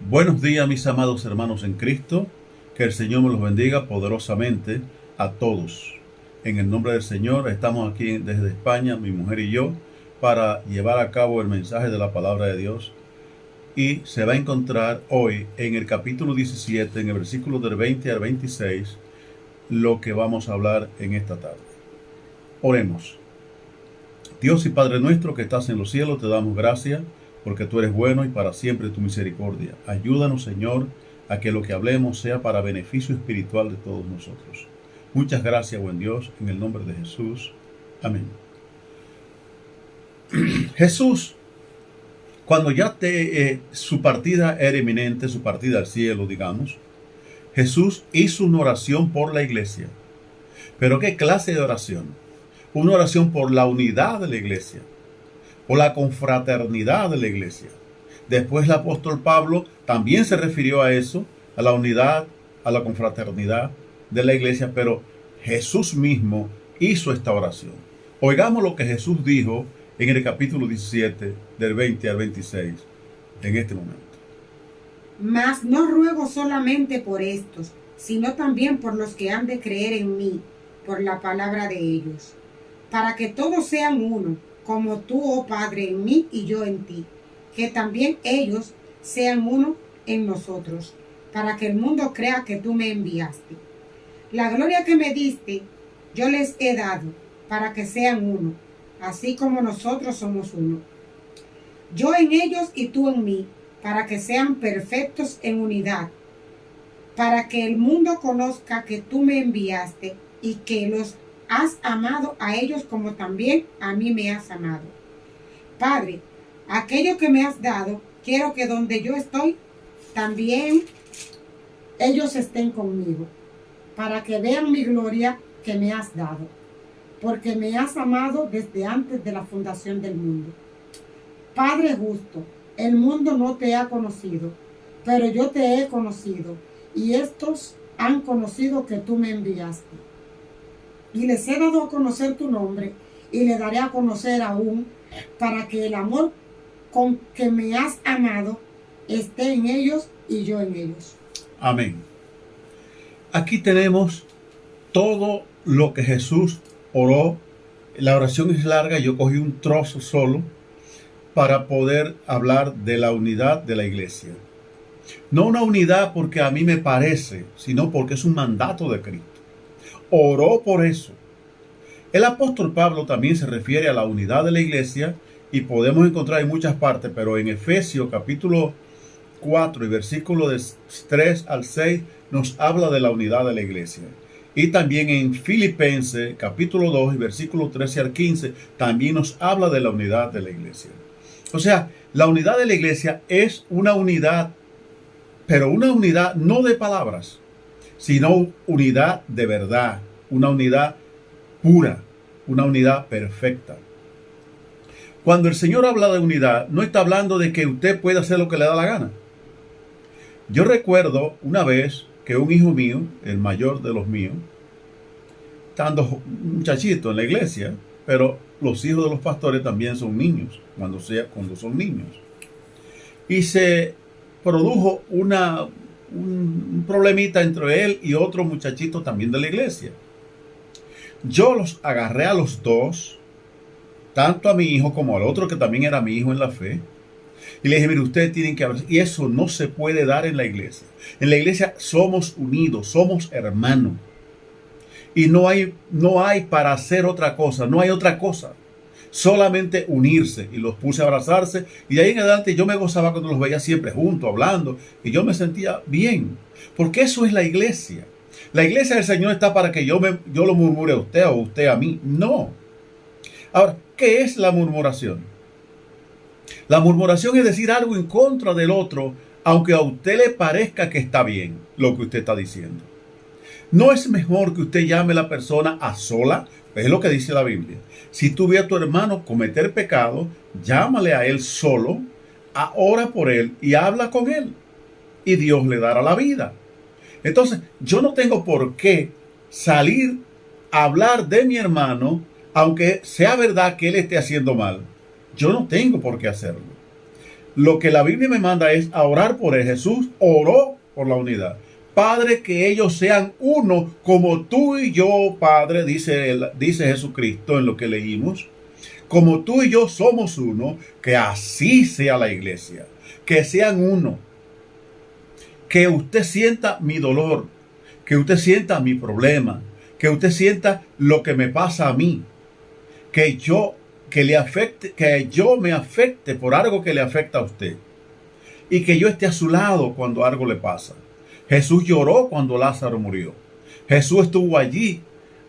Buenos días, mis amados hermanos en Cristo. Que el Señor me los bendiga poderosamente a todos. En el nombre del Señor, estamos aquí desde España, mi mujer y yo, para llevar a cabo el mensaje de la palabra de Dios. Y se va a encontrar hoy en el capítulo 17, en el versículo del 20 al 26, lo que vamos a hablar en esta tarde. Oremos. Dios y Padre nuestro que estás en los cielos, te damos gracias porque tú eres bueno y para siempre tu misericordia. Ayúdanos, Señor, a que lo que hablemos sea para beneficio espiritual de todos nosotros. Muchas gracias, buen Dios, en el nombre de Jesús. Amén. Jesús, cuando ya su partida era inminente, su partida al cielo, digamos, Jesús hizo una oración por la iglesia. ¿Pero qué clase de oración? Una oración por la unidad de la iglesia, por la confraternidad de la iglesia. Después el apóstol Pablo también se refirió a eso, a la unidad, a la confraternidad de la iglesia, pero Jesús mismo hizo esta oración. Oigamos lo que Jesús dijo en el capítulo 17, del 20 al 26, en este momento. Mas no ruego solamente por estos, sino también por los que han de creer en mí, por la palabra de ellos, para que todos sean uno, como tú, oh Padre, en mí y yo en ti, que también ellos sean uno en nosotros, para que el mundo crea que tú me enviaste. La gloria que me diste, yo les he dado, para que sean uno, así como nosotros somos uno. Yo en ellos y tú en mí, para que sean perfectos en unidad, para que el mundo conozca que tú me enviaste y que los has amado a ellos como también a mí me has amado. Padre, aquello que me has dado, quiero que donde yo estoy, también ellos estén conmigo, para que vean mi gloria que me has dado, porque me has amado desde antes de la fundación del mundo. Padre justo, el mundo no te ha conocido, pero yo te he conocido, y estos han conocido que tú me enviaste. Y les he dado a conocer tu nombre, y le daré a conocer aún, para que el amor con que me has amado esté en ellos y yo en ellos. Amén. Aquí tenemos todo lo que Jesús oró. La oración es larga, yo cogí un trozo solo para poder hablar de la unidad de la iglesia. No una unidad porque a mí me parece, sino porque es un mandato de Cristo. Oró por eso. El apóstol Pablo también se refiere a la unidad de la iglesia y podemos encontrar en muchas partes, pero en Efesios capítulo 4 y versículo de 3 al 6 nos habla de la unidad de la iglesia. Y también en Filipenses capítulo 2 y versículo 13 al 15 también nos habla de la unidad de la iglesia. O sea, la unidad de la iglesia es una unidad, pero una unidad no de palabras, sino unidad de verdad, una unidad pura, una unidad perfecta. Cuando el Señor habla de unidad, no está hablando de que usted pueda hacer lo que le da la gana. Yo recuerdo una vez que un hijo mío, el mayor de los míos, estando muchachito en la iglesia, pero los hijos de los pastores también son niños, cuando son niños. Y se produjo un problemita entre él y otro muchachito también de la iglesia. Yo los agarré a los dos, tanto a mi hijo como al otro que también era mi hijo en la fe, y le dije, mire, ustedes tienen que hablar. Y eso no se puede dar en la iglesia. En la iglesia somos unidos, somos hermanos. Y no hay para hacer otra cosa, no hay otra cosa. Solamente unirse. Y los puse a abrazarse. Y de ahí en adelante yo me gozaba cuando los veía siempre juntos, hablando. Y yo me sentía bien. Porque eso es la iglesia. La iglesia del Señor está para que yo lo murmure a usted o usted a mí. No. Ahora, ¿qué es la murmuración? La murmuración es decir algo en contra del otro, aunque a usted le parezca que está bien lo que usted está diciendo. ¿No es mejor que usted llame a la persona a sola? Es lo que dice la Biblia. Si tú ves a tu hermano cometer pecado, llámale a él solo, ora por él y habla con él. Y Dios le dará la vida. Entonces, yo no tengo por qué salir a hablar de mi hermano, aunque sea verdad que él esté haciendo mal. Yo no tengo por qué hacerlo. Lo que la Biblia me manda es a orar por él. Jesús oró por la unidad. Padre, que ellos sean uno como tú y yo, Padre, dice Jesucristo en lo que leímos. Como tú y yo somos uno, que así sea la iglesia. Que sean uno. Que usted sienta mi dolor. Que usted sienta mi problema. Que usted sienta lo que me pasa a mí. Que yo me afecte por algo que le afecta a usted. Y que yo esté a su lado cuando algo le pasa. Jesús lloró cuando Lázaro murió. Jesús estuvo allí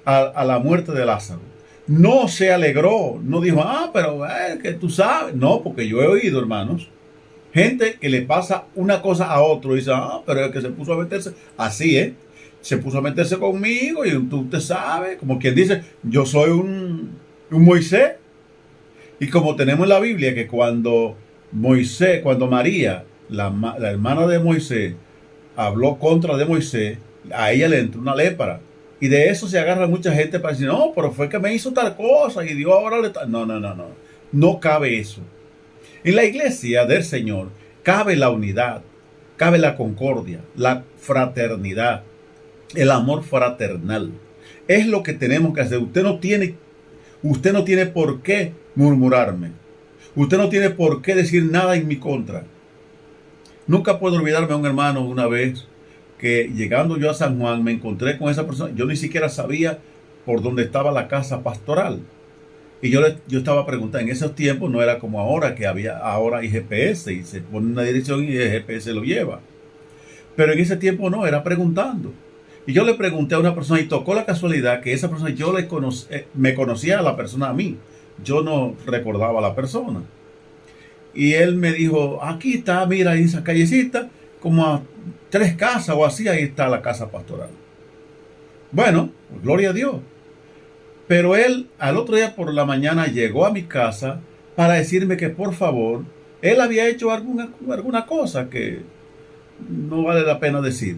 a la muerte de Lázaro. No se alegró, no dijo, pero que tú sabes. No, porque yo he oído, hermanos, gente que le pasa una cosa a otro y dice, pero es que se puso a meterse. Así, se puso a meterse conmigo y usted sabe, como quien dice, yo soy un Moisés. Y como tenemos en la Biblia que cuando María, la hermana de Moisés, habló contra de Moisés, a ella le entró una lepra. Y de eso se agarra mucha gente para decir, no, pero fue que me hizo tal cosa y Dios ahora le está... No. No cabe eso. En la iglesia del Señor cabe la unidad, cabe la concordia, la fraternidad, el amor fraternal. Es lo que tenemos que hacer. Usted no tiene por qué murmurarme. Usted no tiene por qué decir nada en mi contra. Nunca puedo olvidarme a un hermano una vez que llegando yo a San Juan me encontré con esa persona. Yo ni siquiera sabía por dónde estaba la casa pastoral. Y yo estaba preguntando, en esos tiempos no era como ahora, que ahora hay GPS y se pone una dirección y el GPS lo lleva. Pero en ese tiempo no, era preguntando. Y yo le pregunté a una persona y tocó la casualidad que esa persona, me conocía a la persona a mí. Yo no recordaba a la persona. Y él me dijo, aquí está, mira, en esa callecita, como a 3 casas o así, ahí está la casa pastoral. Bueno, pues, gloria a Dios. Pero él al otro día por la mañana llegó a mi casa para decirme que por favor, él había hecho alguna cosa que no vale la pena decir.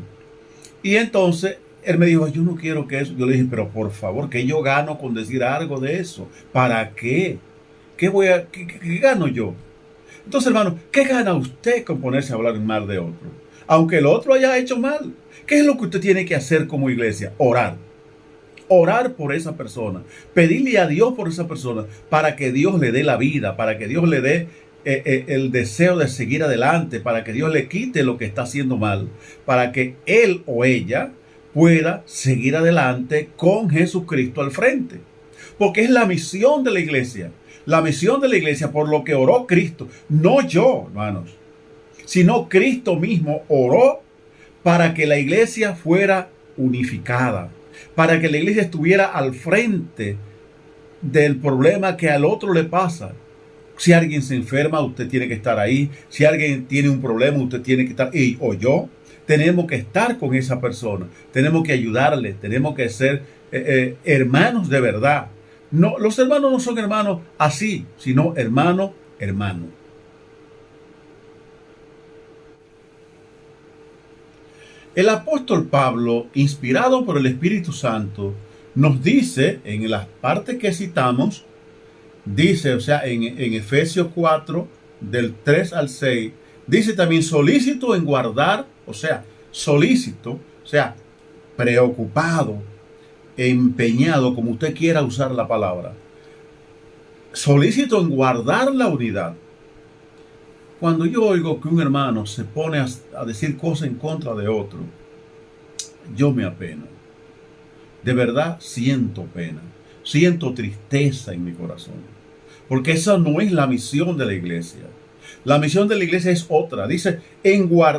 Y entonces él me dijo, yo no quiero que eso. Yo le dije, pero por favor, ¿qué yo gano con decir algo de eso? ¿Para qué? ¿Qué gano yo? Entonces, hermano, ¿qué gana usted con ponerse a hablar mal de otro? Aunque el otro haya hecho mal. ¿Qué es lo que usted tiene que hacer como iglesia? Orar. Orar por esa persona. Pedirle a Dios por esa persona para que Dios le dé la vida, para que Dios le dé el deseo de seguir adelante, para que Dios le quite lo que está haciendo mal, para que él o ella pueda seguir adelante con Jesucristo al frente. Porque es la misión de la iglesia. La misión de la iglesia por lo que oró Cristo. No yo, hermanos, sino Cristo mismo oró para que la iglesia fuera unificada. Para que la iglesia estuviera al frente del problema que al otro le pasa. Si alguien se enferma, usted tiene que estar ahí. Si alguien tiene un problema, usted tiene que estar ahí. O yo, tenemos que estar con esa persona. Tenemos que ayudarle. Tenemos que ser hermanos de verdad. No, los hermanos no son hermanos así, sino hermano. El apóstol Pablo, inspirado por el Espíritu Santo, nos dice, en las partes que citamos, dice, o sea, en Efesios 4, del 3 al 6, dice también solícito en guardar, o sea, preocupado, empeñado, como usted quiera usar la palabra, solícito en guardar la unidad. Cuando yo oigo que un hermano se pone a decir cosas en contra de otro, yo me apeno. De verdad siento pena, siento tristeza en mi corazón. Porque esa no es la misión de la iglesia. La misión de la iglesia es otra. Dice,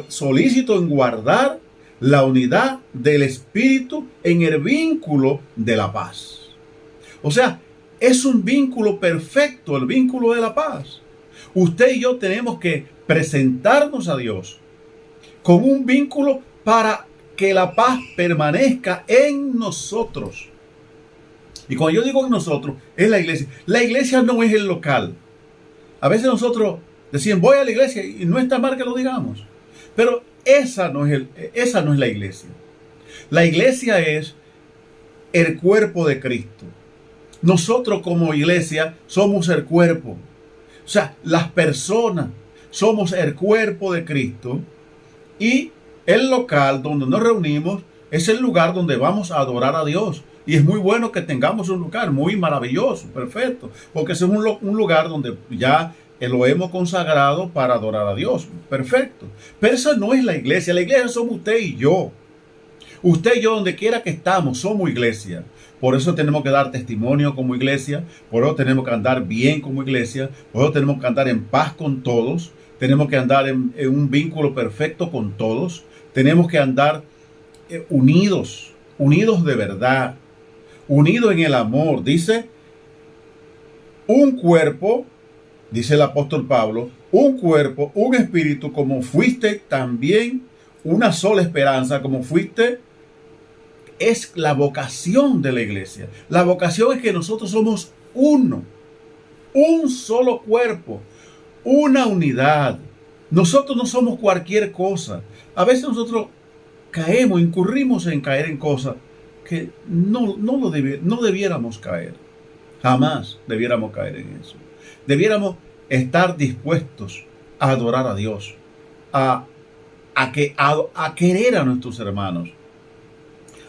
solícito en guardar la unidad del Espíritu en el vínculo de la paz. O sea, es un vínculo perfecto, el vínculo de la paz. Usted y yo tenemos que presentarnos a Dios con un vínculo para que la paz permanezca en nosotros. Y cuando yo digo en nosotros, es la iglesia. La iglesia no es el local. A veces nosotros decimos, voy a la iglesia, y no está mal que lo digamos. Pero esa no es la iglesia. La iglesia es el cuerpo de Cristo. Nosotros como iglesia somos el cuerpo. O sea, las personas somos el cuerpo de Cristo y el local donde nos reunimos es el lugar donde vamos a adorar a Dios. Y es muy bueno que tengamos un lugar muy maravilloso, perfecto, porque ese es un lugar donde ya lo hemos consagrado para adorar a Dios, perfecto. Pero esa no es la iglesia somos usted y yo. Usted y yo, donde quiera que estamos, somos iglesia. Por eso tenemos que dar testimonio como iglesia, por eso tenemos que andar bien como iglesia, por eso tenemos que andar en paz con todos, tenemos que andar en un vínculo perfecto con todos, tenemos que andar unidos de verdad, unidos en el amor. Dice, un cuerpo, dice el apóstol Pablo, un cuerpo, un espíritu, como fuiste también, una sola esperanza, como fuiste. Es la vocación de la iglesia. La vocación es que nosotros somos uno, un solo cuerpo, una unidad. Nosotros no somos cualquier cosa. A veces nosotros incurrimos en caer en cosas que no debiéramos caer. Jamás debiéramos caer en eso. Debiéramos estar dispuestos a adorar a Dios, a querer a nuestros hermanos,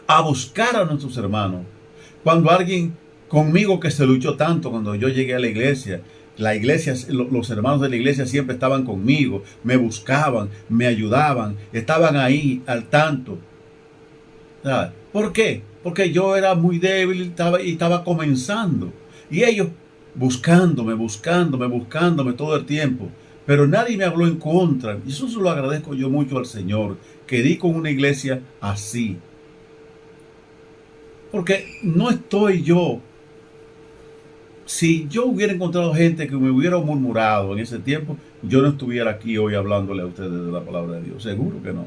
a buscar a nuestros hermanos. Cuando alguien conmigo que se luchó tanto cuando yo llegué a la iglesia, los hermanos de la iglesia siempre estaban conmigo, me buscaban, me ayudaban, estaban ahí al tanto. ¿Sabes? ¿Por qué? Porque yo era muy débil y estaba comenzando. Y ellos buscándome todo el tiempo. Pero nadie me habló en contra. Y eso se lo agradezco yo mucho al Señor, que di con una iglesia así. Porque no estoy yo. Si yo hubiera encontrado gente que me hubiera murmurado en ese tiempo, yo no estuviera aquí hoy hablándole a ustedes de la palabra de Dios. Seguro que no.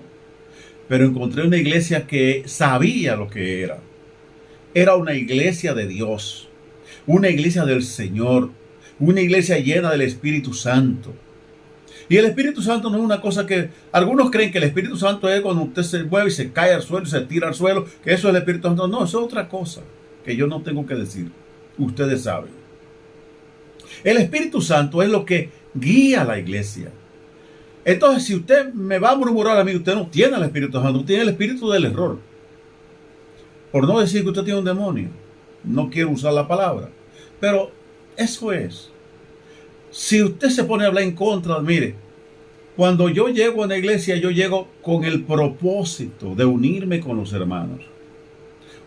Pero encontré una iglesia que sabía lo que era. Era una iglesia de Dios. Una iglesia del Señor. Una iglesia llena del Espíritu Santo. Y el Espíritu Santo no es una cosa que algunos creen que el Espíritu Santo es cuando usted se mueve y se cae al suelo y se tira al suelo, que eso es el Espíritu Santo. No, eso es otra cosa que yo no tengo que decir. Ustedes saben. El Espíritu Santo es lo que guía a la iglesia. Entonces, si usted me va a murmurar a mí, usted no tiene el Espíritu Santo, usted tiene el espíritu del error. Por no decir que usted tiene un demonio. No quiero usar la palabra. Pero eso es. Si usted se pone a hablar en contra, mire, cuando yo llego a la iglesia, yo llego con el propósito de unirme con los hermanos,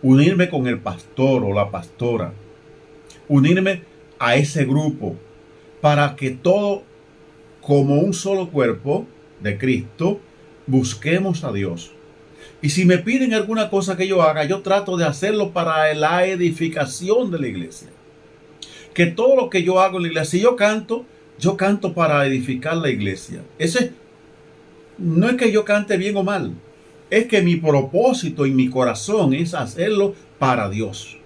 unirme con el pastor o la pastora, unirme a ese grupo para que todo, como un solo cuerpo de Cristo, busquemos a Dios. Y si me piden alguna cosa que yo haga, yo trato de hacerlo para la edificación de la iglesia. Que todo lo que yo hago en la iglesia, si yo canto para edificar la iglesia. No es que yo cante bien o mal, es que mi propósito y mi corazón es hacerlo para Dios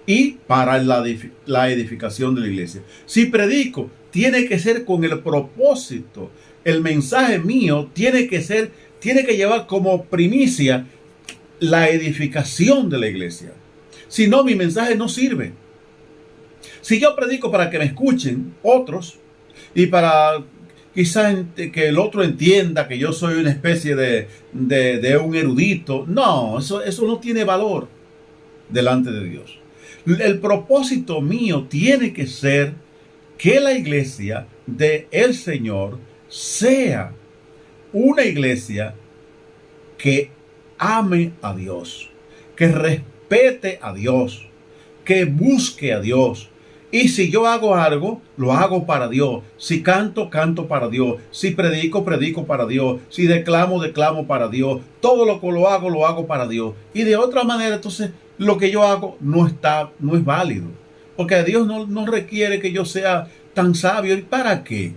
y para la edificación de la iglesia. Si predico, tiene que ser con el propósito. El mensaje mío tiene que llevar como primicia la edificación de la iglesia. Si no, mi mensaje no sirve. Si yo predico para que me escuchen otros y para quizás que el otro entienda que yo soy una especie de un erudito, no, eso no tiene valor delante de Dios. El propósito mío tiene que ser que la iglesia del Señor sea una iglesia que ame a Dios, que respete a Dios, que busque a Dios. Y si yo hago algo, lo hago para Dios. Si canto, canto para Dios. Si predico, predico para Dios. Si declamo, declamo para Dios. Todo lo que lo hago para Dios. Y de otra manera, entonces, lo que yo hago no es válido. Porque Dios no requiere que yo sea tan sabio. ¿Y para qué?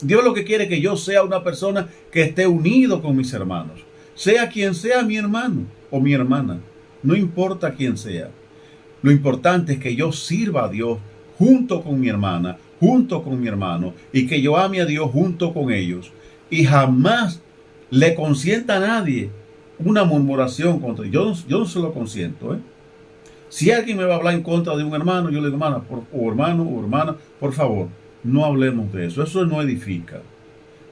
Dios lo que quiere es que yo sea una persona que esté unido con mis hermanos. Sea quien sea mi hermano o mi hermana. No importa quién sea. Lo importante es que yo sirva a Dios junto con mi hermana, junto con mi hermano, y que yo ame a Dios junto con ellos. Y jamás le consienta a nadie una murmuración contra ellos. Yo no se lo consiento. Si alguien me va a hablar en contra de un hermano, yo le digo, hermana, o hermano o hermana, por favor, no hablemos de eso. Eso no edifica.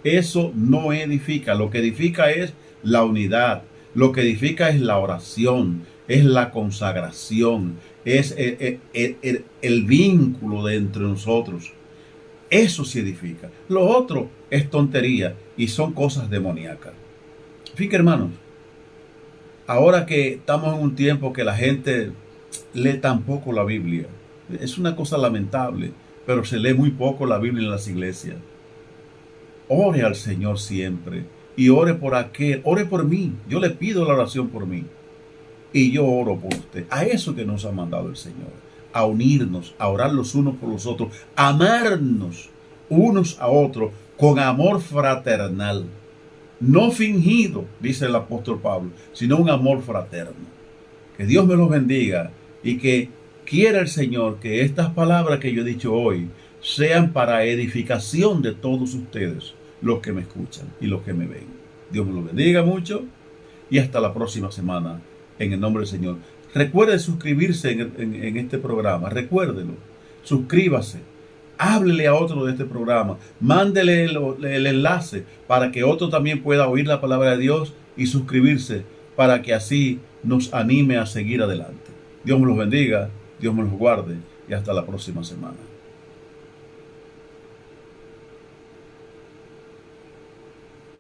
Eso no edifica. Lo que edifica es la unidad. Lo que edifica es la oración, es la consagración, es el vínculo de entre nosotros. Eso sí edifica. Lo otro es tontería y son cosas demoníacas. Fíjense, hermanos, ahora que estamos en un tiempo que la gente lee tan poco la Biblia, es una cosa lamentable, pero se lee muy poco la Biblia en las iglesias. Ore al Señor siempre y ore por aquel, ore por mí. Yo le pido la oración por mí y yo oro por usted. A eso que nos ha mandado el Señor, a unirnos, a orar los unos por los otros, a amarnos unos a otros con amor fraternal, no fingido, dice el apóstol Pablo, sino un amor fraterno. Que Dios me los bendiga y que quiera el Señor que estas palabras que yo he dicho hoy sean para edificación de todos ustedes, los que me escuchan y los que me ven. Dios me los bendiga mucho y hasta la próxima semana, en el nombre del Señor. Recuerde suscribirse en este programa, recuérdelo, suscríbase, háblele a otro de este programa, mándele el enlace para que otro también pueda oír la palabra de Dios y suscribirse para que así nos anime a seguir adelante. Dios me los bendiga, Dios me los guarde y hasta la próxima semana.